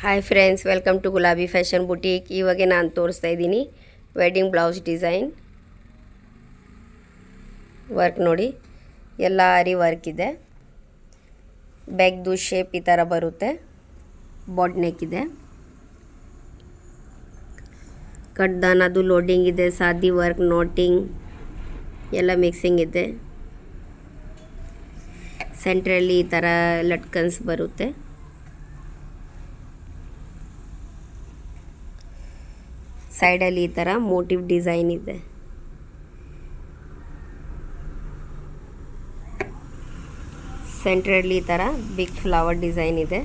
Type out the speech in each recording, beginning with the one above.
Hi friends, welcome to ಗುಲಾಬಿ fashion boutique. ಇವಾಗ ನಾನು ತೋರಿಸ್ತಾ ಇದ್ದೀನಿ ವೆಡ್ಡಿಂಗ್ ಬ್ಲೌಸ್ ಡಿಸೈನ್ ವರ್ಕ್. ನೋಡಿ, ಎಲ್ಲ ಆರಿ ವರ್ಕ್ ಇದೆ. ಬ್ಯಾಗ್ದು ಶೇಪ್ ಈ ಥರ ಬರುತ್ತೆ. ಬಾಡ್ ನೆಕ್ ಇದೆ. ಕಟ್ದಾನದು ಲೋಡಿಂಗ್ ಇದೆ. ಸಾದಿ ವರ್ಕ್, ನೋಟಿಂಗ್ ಎಲ್ಲ ಮಿಕ್ಸಿಂಗ್ ಇದೆ. ಸೆಂಟ್ರಲ್ಲಿ ಈ ಥರ ಲಟ್ಕನ್ಸ್ ಬರುತ್ತೆ. ಸೈಡಲ್ಲಿ ಈ ಥರ ಮೋಟಿವ್ ಡಿಸೈನ್ ಇದೆ. ಸೆಂಟ್ರಲ್ಲಿ ಈ ಥರ ಬಿಗ್ ಫ್ಲವರ್ ಡಿಸೈನ್ ಇದೆ.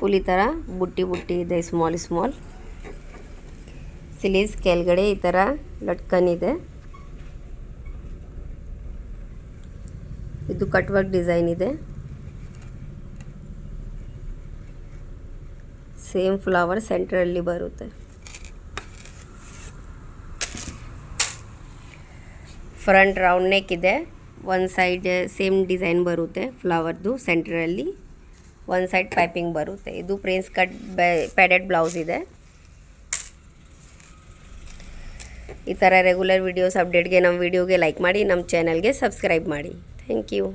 ಫುಲ್ ಈ ಥರ ಬುಟ್ಟಿ ಬುಟ್ಟಿ ಇದೆ, ಸ್ಮಾಲ್ ಸ್ಮಾಲ್. ಸ್ಲೀವ್ಸ್ ಕೆಳಗಡೆ ಈ ಥರ ಲಟ್ಕನ್ ಇದೆ. ಇದು ಕಟ್ ವರ್ಕ್ ಡಿಸೈನ್ ಇದೆ. ಸೇಮ್ ಫ್ಲವರ್ ಸೆಂಟ್ರಲ್ಲಿ ಬರುತ್ತೆ. ಫ್ರಂಟ್ ರೌಂಡ್ ನೆಕ್ ಇದೆ. ಒಂದು ಸೈಡ್ ಸೇಮ್ ಡಿಸೈನ್ ಬರುತ್ತೆ ಫ್ಲವರ್ದು. ಸೆಂಟ್ರಲ್ಲಿ ಒಂದು ಸೈಡ್ ಪೈಪಿಂಗ್ ಬರುತ್ತೆ. ಇದು ಪ್ರಿನ್ಸ್ ಕಟ್ ಪ್ಯಾಡೆಡ್ ಬ್ಲೌಸ್ ಇದೆ. ಈ ಥರ ರೆಗ್ಯುಲರ್ ವಿಡಿಯೋಸ್ ಅಪ್ಡೇಟ್ಗೆ ನಮ್ಮ ವಿಡಿಯೋಗೆ ಲೈಕ್ ಮಾಡಿ, ನಮ್ಮ ಚಾನಲ್ಗೆ ಸಬ್ಸ್ಕ್ರೈಬ್ ಮಾಡಿ. Thank you.